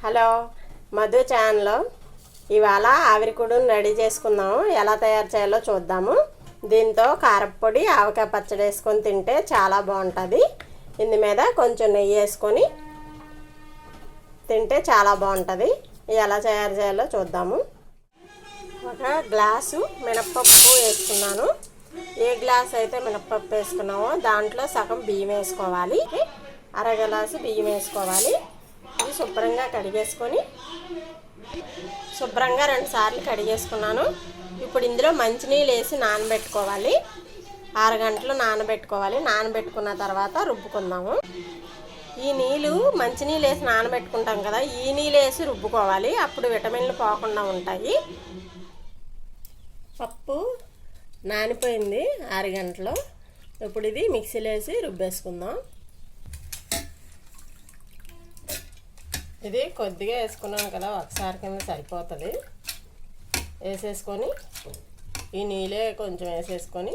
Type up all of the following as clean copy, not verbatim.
Hello, Madhu ఛానల్లో ఇవాళ ఆవిరి కుడును రెడీ చేసుకుందాము. ఎలా తయారు చేయాలో చూద్దాము. దీంతో కారప్పొడి ఆవకాయ పచ్చడి వేసుకొని తింటే చాలా బాగుంటుంది. ఇందు మీద కొంచెం నెయ్యి వేసుకొని తింటే చాలా బాగుంటుంది. ఎలా తయారు చేయాలో చూద్దాము. ఒక గ్లాసు మినప్పప్పు వేసుకున్నాను. ఏ గ్లాస్ అయితే మినప్పప్పు వేసుకున్నామో దాంట్లో సగం బియ్యం వేసుకోవాలి. అర గ్లాసు బియ్యం వేసుకోవాలి. ఇది శుభ్రంగా కడిగేసుకొని శుభ్రంగా 2 సార్లు కడిగేసుకున్నాను. ఇప్పుడు ఇందులో మంచినీళ్ళు వేసి నానబెట్టుకోవాలి. 6 గంటలు నానబెట్టుకోవాలి. నానబెట్టుకున్న తర్వాత రుబ్బుకుందాము. ఈ నీళ్ళు మంచినీళ్ళు వేసి నానబెట్టుకుంటాం కదా, ఈ నీళ్ళు వేసి రుబ్బుకోవాలి. అప్పుడు విటమిన్లు పోకుండా ఉంటాయి. పప్పు నానిపోయింది 6 గంటలు. ఇప్పుడు ఇది మిక్సీలో వేసి రుబ్బేసుకుందాం. ఇది కొద్దిగా వేసుకున్నాం కదా, ఒకసారి కింద సరిపోతుంది. వేసేసుకొని ఈ నీళ్ళే కొంచెం వేసేసుకొని,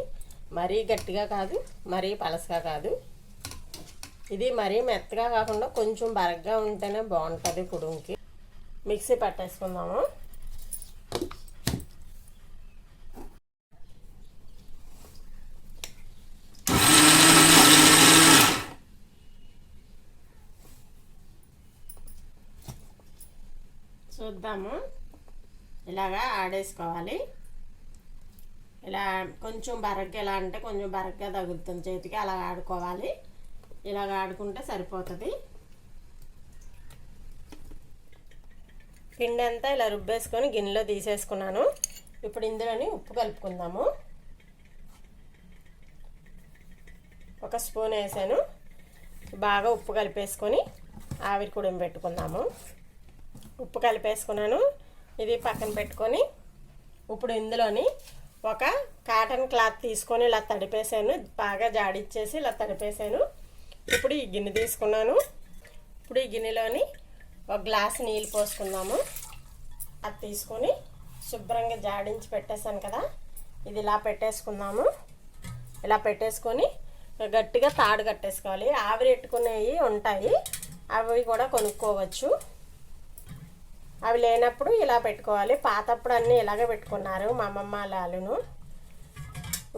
మరీ గట్టిగా కాదు మరీ పలసగా కాదు. ఇది మరీ మెత్తగా కాకుండా కొంచెం బరగ్గా ఉంటేనే బాగుంటుంది కుడుముకి. మిక్సీ పట్టేసుకుందాము. చూద్దాము. ఇలాగా ఆడేసుకోవాలి. ఇలా కొంచెం బరగ్గా, ఎలా అంటే కొంచెం బరగ్గా తగులుతుంది చేతికి, అలా ఆడుకోవాలి. ఇలాగ ఆడుకుంటే సరిపోతుంది. పిండి అంతా ఇలా రుబ్బేసుకొని గిన్నెలో తీసేసుకున్నాను. ఇప్పుడు ఇందులోని ఉప్పు కలుపుకుందాము. 1 స్పూన్ వేసాను. బాగా ఉప్పు కలిపేసుకొని ఆవిరి కుడుము పెట్టుకుందాము. ఉప్పు కలిపేసుకున్నాను. ఇది పక్కన పెట్టుకొని ఇప్పుడు ఇందులోని ఒక కాటన్ క్లాత్ తీసుకొని ఇలా తడిపేసాను. బాగా జాడిచ్చేసి ఇలా తడిపేసాను. ఇప్పుడు ఈ గిన్నె తీసుకున్నాను. ఇప్పుడు ఈ గిన్నెలోని 1 గ్లాస్ నీళ్ళు పోసుకుందాము. అది తీసుకొని శుభ్రంగా జాడించి పెట్టేసాను కదా, ఇది ఇలా పెట్టేసుకుందాము. ఇలా పెట్టేసుకొని గట్టిగా తాడు కట్టేసుకోవాలి. ఆవిరి పెట్టుకునేవి ఉంటాయి, అవి కూడా కొనుక్కోవచ్చు. అవి లేనప్పుడు ఇలా పెట్టుకోవాలి. పాతప్పుడు అన్నీ ఇలాగే పెట్టుకున్నారు మా అమ్మమ్మ లాలును.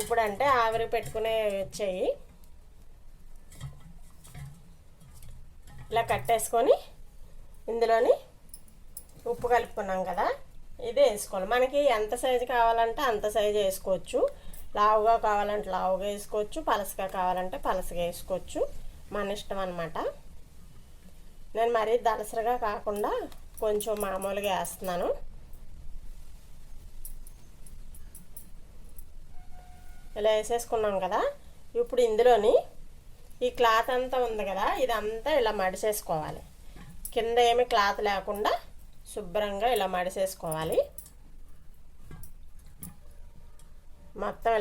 ఇప్పుడు అంటే ఆవిరి పెట్టుకునే వచ్చాయి. ఇలా కట్టేసుకొని ఇందులోని ఉప్పు కలుపుకున్నాం కదా, ఇది వేసుకోవాలి. మనకి ఎంత సైజు కావాలంటే అంత సైజు వేసుకోవచ్చు. లావుగా కావాలంటే లావుగా వేసుకోవచ్చు, పలసగా కావాలంటే పలసగా వేసుకోవచ్చు. మన ఇష్టం అన్నమాట. నేను మరీ దలసరగా కాకుండా కొంచెం మామూలుగా వేస్తున్నాను. ఇలా వేసేసుకున్నాం కదా, ఇప్పుడు ఇందులోని ఈ క్లాత్ అంతా ఉంది కదా, ఇదంతా ఇలా మడిసేసుకోవాలి. కింద ఏమి క్లాత్ లేకుండా శుభ్రంగా ఇలా మడిసేసుకోవాలి. మొత్తం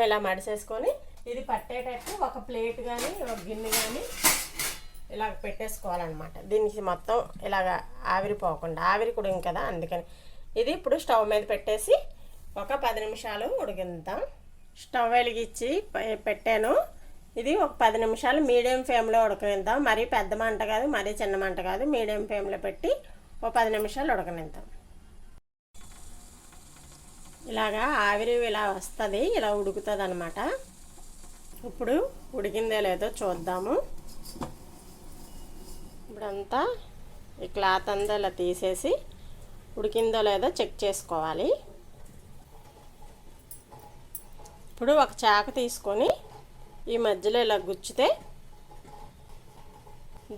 ఇలా మడిసేసుకొని ఇది పట్టేటట్టు ఒక ప్లేట్ కానీ ఒక గిన్నె కానీ ఇలా పెట్టేసుకోవాలన్నమాట. దీనికి మొత్తం ఇలాగ ఆవిరిపోకుండా, ఆవిరి కుడుము కదా అందుకని. ఇది ఇప్పుడు స్టవ్ మీద పెట్టేసి ఒక 10 నిమిషాలు ఉడికిద్దాం. స్టవ్ వెలిగించి పెట్టాను. ఇది ఒక 10 నిమిషాలు మీడియం ఫ్లేమ్లో ఉడకనిద్దాం. మరీ పెద్ద మంట కాదు, మరీ చిన్న మంట కాదు, మీడియం ఫ్లేమ్లో పెట్టి ఒక 10 నిమిషాలు ఉడకనిద్దాం. ఇలాగా ఆవిరి ఇలా వస్తుంది, ఇలా ఉడుకుతుంది అన్నమాట. ఇప్పుడు ఉడికిందో లేదో చూద్దాము. ఇప్పుడంతా ఈ క్లాత్ అంతా ఇలా తీసేసి ఉడికిందో లేదో చెక్ చేసుకోవాలి. ఇప్పుడు ఒక చాకు తీసుకొని ఈ మధ్యలో ఇలా గుచ్చితే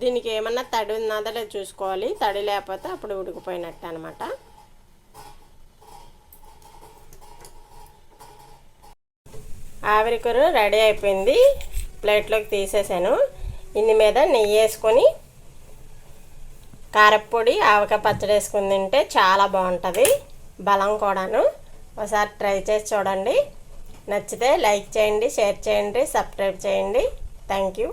దీనికి ఏమన్నా తడి ఉన్నదో లేదో చూసుకోవాలి. తడి లేకపోతే అప్పుడు ఉడికిపోయినట్టు అనమాట. ఆవిరి కూర రెడీ అయిపోయింది. ప్లేట్లోకి తీసేసాను. ఇందు మీద నెయ్యి వేసుకొని కారప్పొడి ఆవకాయ పచ్చడి వేసుకుని తింటే చాలా బాగుంటుంది. బలం కూడాను. ఒకసారి ట్రై చేసి చూడండి. నచ్చితే లైక్ చేయండి, షేర్ చేయండి, సబ్స్క్రైబ్ చేయండి. Thank you.